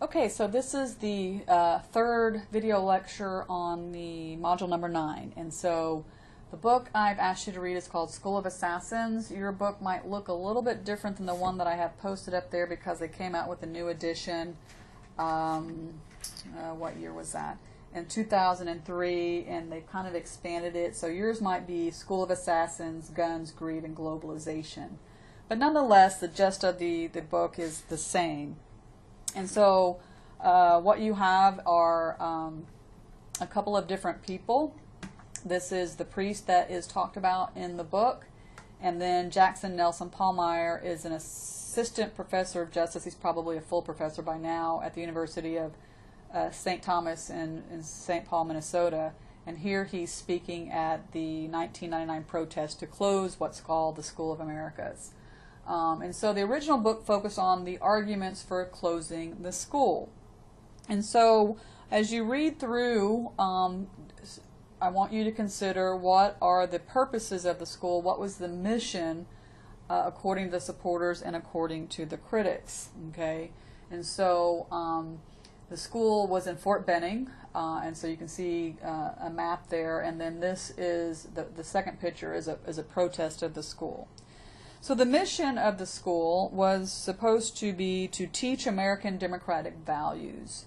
Okay, so this is the third video lecture on the module number 9. And so the book I've asked you to read is called School of Assassins. Your book might look a little bit different than the one that I have posted up there because they came out with a new edition. What year was that? In 2003, and they've kind of expanded it. So yours might be School of Assassins, Guns, Greed, and Globalization. But nonetheless, the gist of the book is the same. And so what you have are a couple of different people. This is the priest that is talked about in the book. And then Jackson Nelson Pallmeyer is an assistant professor of justice. He's probably a full professor by now at the University of St. Thomas in St. Paul, Minnesota. And here he's speaking at the 1999 protest to close what's called the School of Americas. And so the original book focused on the arguments for closing the school. And so as you read through, I want you to consider what are the purposes of the school, what was the mission according to the supporters and according to the critics. Okay, and so the school was in Fort Benning, and so you can see a map there, and then this is the second picture is a protest of the school. So the mission of the school was supposed to be to teach American democratic values,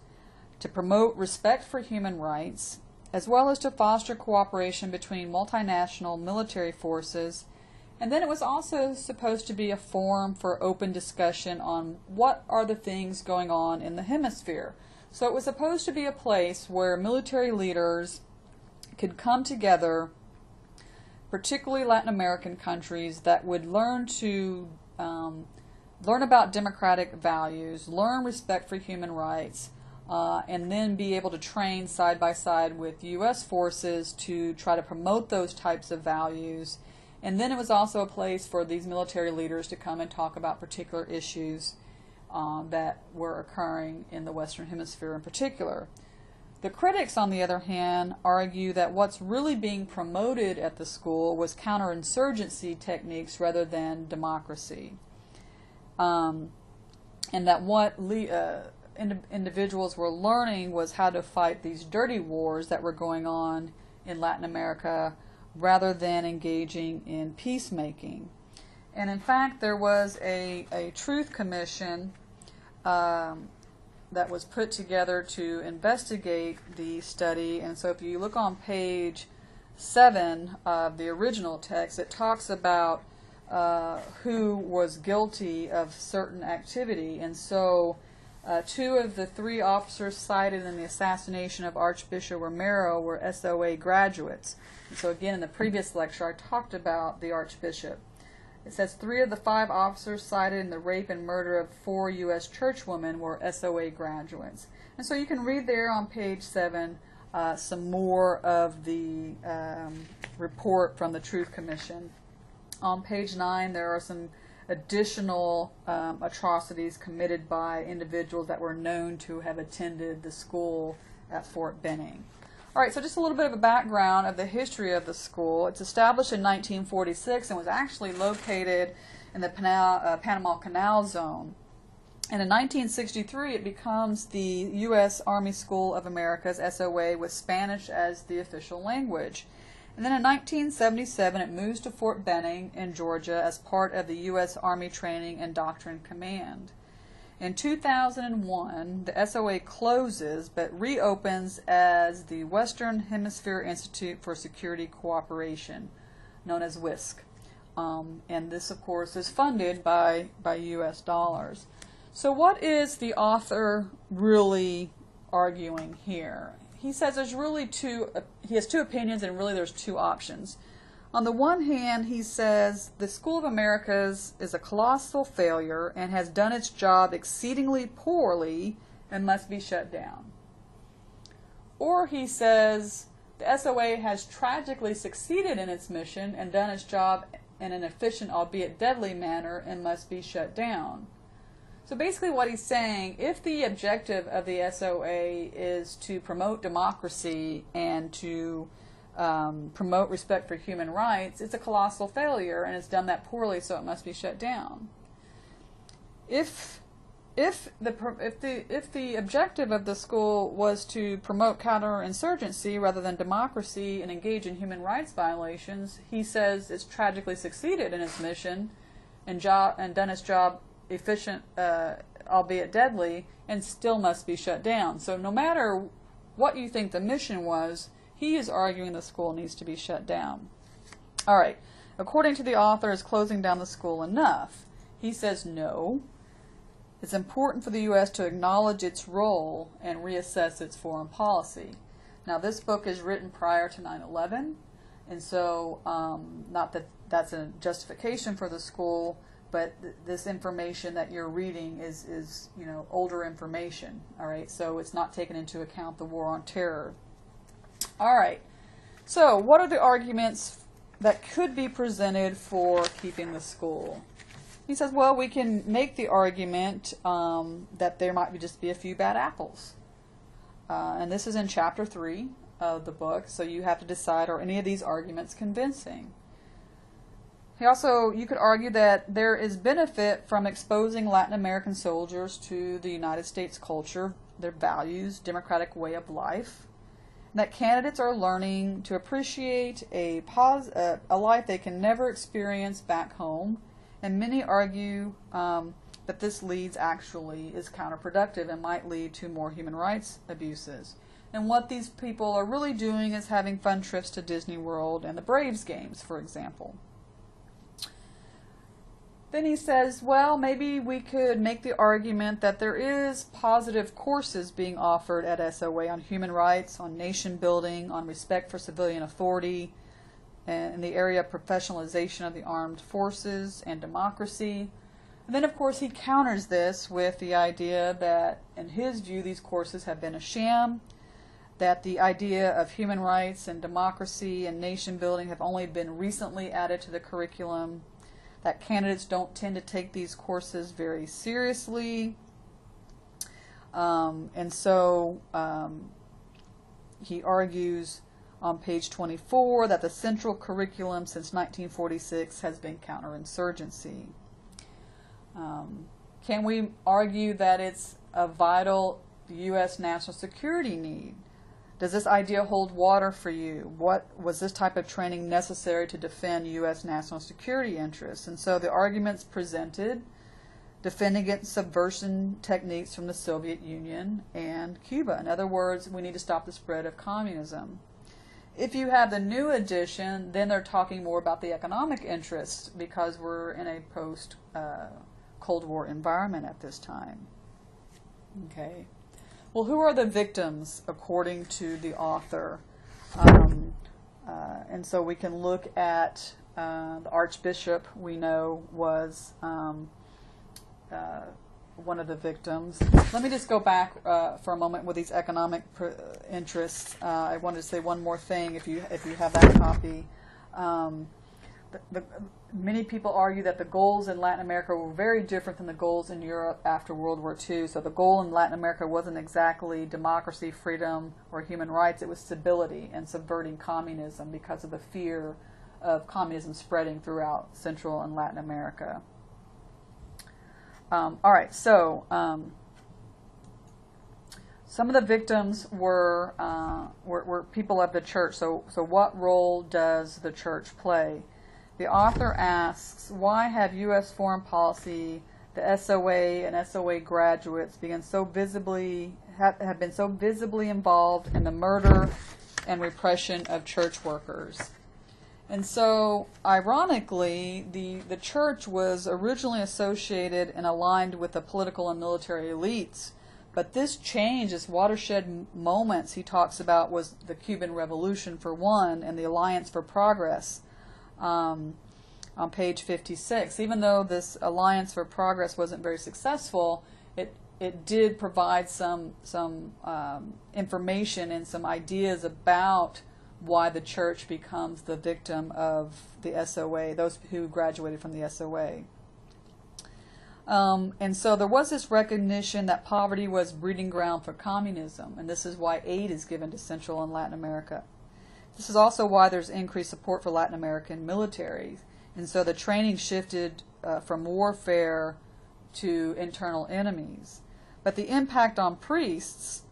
to promote respect for human rights, as well as to foster cooperation between multinational military forces. And then it was also supposed to be a forum for open discussion on what are the things going on in the hemisphere. So it was supposed to be a place where military leaders could come together, particularly Latin American countries, that would learn about democratic values, learn respect for human rights, and then be able to train side by side with U.S. forces to try to promote those types of values. And then it was also a place for these military leaders to come and talk about particular issues that were occurring in the Western Hemisphere in particular. The critics, on the other hand, argue that what's really being promoted at the school was counterinsurgency techniques rather than democracy. And that what individuals were learning was how to fight these dirty wars that were going on in Latin America rather than engaging in peacemaking. And in fact, there was a truth commission that was put together to investigate the study. And so if you look on page 7 of the original text, it talks about who was guilty of certain activity. And so 2 of the 3 officers cited in the assassination of Archbishop Romero were SOA graduates. And so again, in the previous lecture, I talked about the Archbishop. It says 3 of the 5 officers cited in the rape and murder of 4 U.S. churchwomen were SOA graduates. And so you can read there on page 7 some more of the report from the Truth Commission. On page 9 there are some additional atrocities committed by individuals that were known to have attended the school at Fort Benning. All right, so just a little bit of a background of the history of the school. It's established in 1946 and was actually located in the Panama Canal Zone. And in 1963, it becomes the U.S. Army School of Americas, SOA, with Spanish as the official language. And then in 1977, it moves to Fort Benning in Georgia as part of the U.S. Army Training and Doctrine Command. In 2001, the SOA closes but reopens as the Western Hemisphere Institute for Security Cooperation, known as WISC. And this, of course, is funded by U.S. dollars. So what is the author really arguing here? He says there's really he has 2 opinions, and really there's 2 options. On the one hand, he says the School of Americas is a colossal failure and has done its job exceedingly poorly and must be shut down. Or he says the SOA has tragically succeeded in its mission and done its job in an efficient, albeit deadly manner, and must be shut down. So basically what he's saying, if the objective of the SOA is to promote democracy and to promote respect for human rights, it's a colossal failure and it's done that poorly, so it must be shut down. If if the objective of the school was to promote counterinsurgency rather than democracy and engage in human rights violations, he says it's tragically succeeded in its mission and done its job efficient, albeit deadly, and still must be shut down. So no matter what you think the mission was, he is arguing the school needs to be shut down. All right. According to the author, is closing down the school enough? He says no. It's important for the U.S. to acknowledge its role and reassess its foreign policy. Now, this book is written prior to 9/11, and so not that that's a justification for the school, but this information that you're reading is older information. All right, so it's not taken into account the war on terror. All right, so what are the arguments that could be presented for keeping the school? He says, well, we can make the argument that there might just be a few bad apples. And this is in chapter 3 of the book, so you have to decide, are any of these arguments convincing? You could argue that there is benefit from exposing Latin American soldiers to the United States culture, their values, democratic way of life, and that candidates are learning to appreciate a life they can never experience back home. And many argue that this is counterproductive and might lead to more human rights abuses. And what these people are really doing is having fun trips to Disney World and the Braves games, for example. Then he says, well, maybe we could make the argument that there is positive courses being offered at SOA on human rights, on nation building, on respect for civilian authority, and in the area of professionalization of the armed forces and democracy. And then, of course, he counters this with the idea that, in his view, these courses have been a sham, that the idea of human rights and democracy and nation building have only been recently added to the curriculum, that candidates don't tend to take these courses very seriously. And so he argues on page 24 that the central curriculum since 1946 has been counterinsurgency. Can we argue that it's a vital U.S. national security need? Does this idea hold water for you? Was this type of training necessary to defend U.S. national security interests? And so the arguments presented defend against subversion techniques from the Soviet Union and Cuba. In other words, we need to stop the spread of communism. If you have the new edition, then they're talking more about the economic interests because we're in a post-Cold War environment at this time. Okay. Well, who are the victims according to the author? And so we can look at the Archbishop we know was one of the victims. Let me just go back for a moment with these economic interests. I wanted to say one more thing if you have that copy. Many people argue that the goals in Latin America were very different than the goals in Europe after World War II. So the goal in Latin America wasn't exactly democracy, freedom, or human rights. It was stability and subverting communism because of the fear of communism spreading throughout Central and Latin America. All right, so some of the victims were people of the church. So what role does the church play? The author asks, why have U.S. foreign policy, the SOA and SOA graduates have been so visibly involved in the murder and repression of church workers? And so, ironically, the church was originally associated and aligned with the political and military elites. But this change, this watershed moments he talks about, was the Cuban Revolution for one, and the Alliance for Progress on page 56. Even though this Alliance for Progress wasn't very successful, it did provide some information and some ideas about why the church becomes the victim of the SOA, those who graduated from the SOA. And so there was this recognition that poverty was breeding ground for communism, and this is why aid is given to Central and Latin America. This is also why there's increased support for Latin American militaries. And so the training shifted from warfare to internal enemies. But the impact on priests,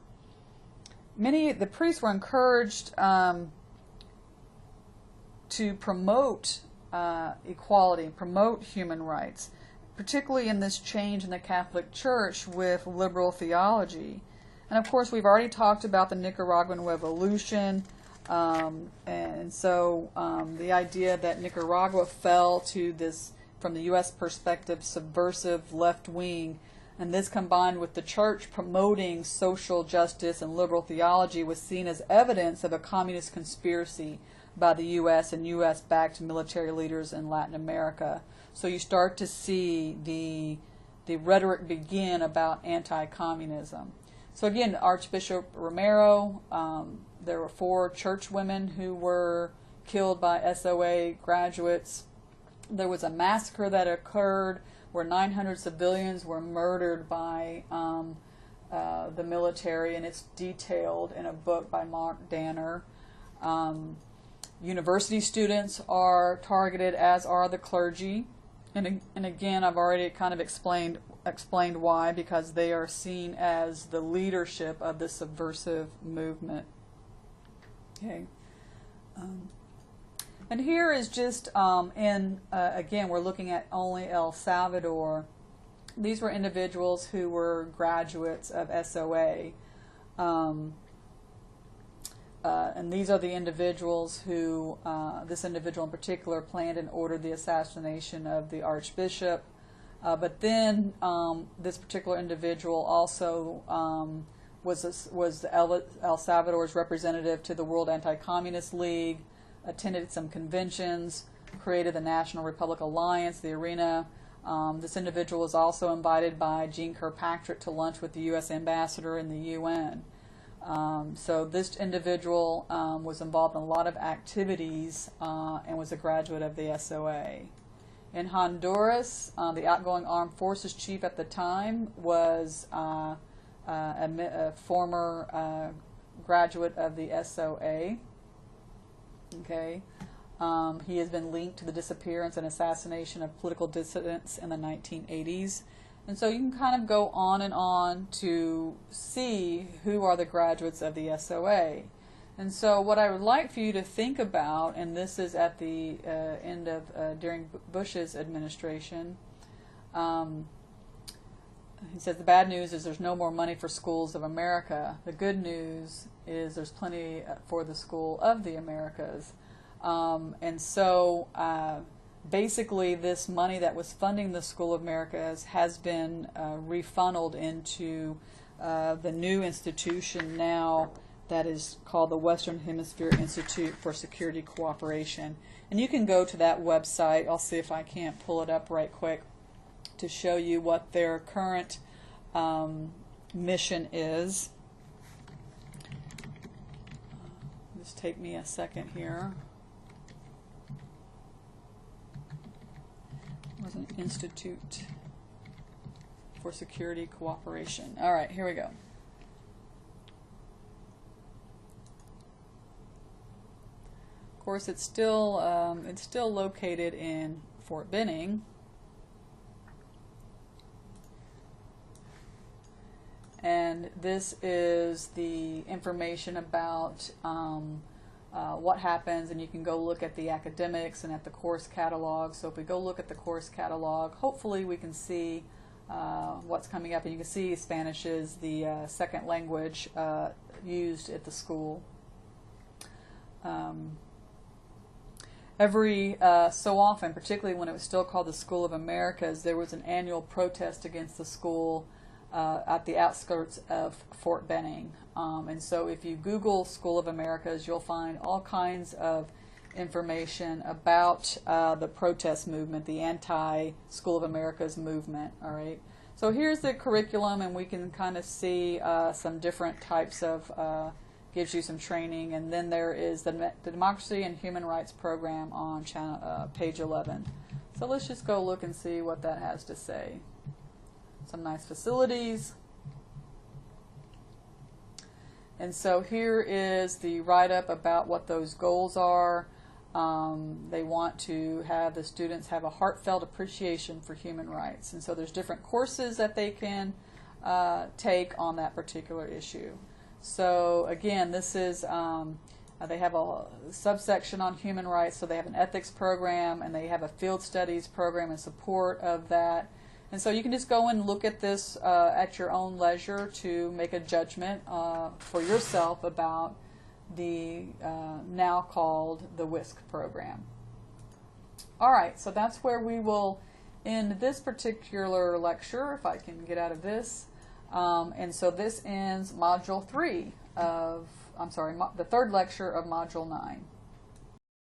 the priests were encouraged to promote equality, promote human rights, particularly in this change in the Catholic Church with liberal theology. And of course, we've already talked about the Nicaraguan Revolution, and so the idea that Nicaragua fell to this, from the U.S. perspective, subversive left wing, and this combined with the church promoting social justice and liberal theology was seen as evidence of a communist conspiracy by the U.S. and U.S.-backed military leaders in Latin America. So you start to see the rhetoric begin about anti-communism. So again, Archbishop Romero, there were 4 church women who were killed by SOA graduates. There was a massacre that occurred where 900 civilians were murdered by the military, and it's detailed in a book by Mark Danner. University students are targeted, as are the clergy. And again, I've already kind of explained why, because they are seen as the leadership of the subversive movement. Okay. And here is just, again, we're looking at only El Salvador. These were individuals who were graduates of SOA. And these are the individuals who, this individual in particular, planned and ordered the assassination of the Archbishop. But then this particular individual also was El Salvador's representative to the World Anti-Communist League, attended some conventions, created the National Republic Alliance, the ARENA. This individual was also invited by Jeane Kirkpatrick to lunch with the U.S. ambassador in the UN. So this individual was involved in a lot of activities and was a graduate of the SOA. In Honduras, the outgoing armed forces chief at the time was a former graduate of the SOA. Okay. He has been linked to the disappearance and assassination of political dissidents in the 1980s. And so you can kind of go on to see who are the graduates of the SOA. And so what I would like for you to think about, and this is at the end of, during Bush's administration, he says the bad news is there's no more money for schools of America. The good news is there's plenty for the School of the Americas. And so basically this money that was funding the School of Americas has been refunneled into the new institution now that is called the Western Hemisphere Institute for Security Cooperation. And you can go to that website. I'll see if I can't pull it up right quick to show you what their current mission is. Just take me a second here. It was an Institute for Security Cooperation. All right, here we go. Of course, it's still located in Fort Benning. And this is the information about what happens, and you can go look at the academics and at the course catalog. So if we go look at the course catalog, hopefully we can see what's coming up. And you can see Spanish is the second language used at the school. Every so often, particularly when it was still called the School of Americas, there was an annual protest against the school at the outskirts of Fort Benning. And so if you Google School of Americas, you'll find all kinds of information about the protest movement, the anti-School of Americas movement. All right. So here's the curriculum, and we can kind of see some different types of, gives you some training. And then there is the Democracy and Human Rights program on page 11. So let's just go look and see what that has to say. Some nice facilities. And so here is the write-up about what those goals are. They want to have the students have a heartfelt appreciation for human rights. And so there's different courses that they can take on that particular issue. So again, this is, they have a subsection on human rights, so they have an ethics program, and they have a field studies program in support of that. And so you can just go and look at this at your own leisure to make a judgment for yourself about the now called the WISC program. All right, so that's where we will end this particular lecture, if I can get out of this. And so this ends Module 3 of, I'm sorry, the third lecture of Module 9.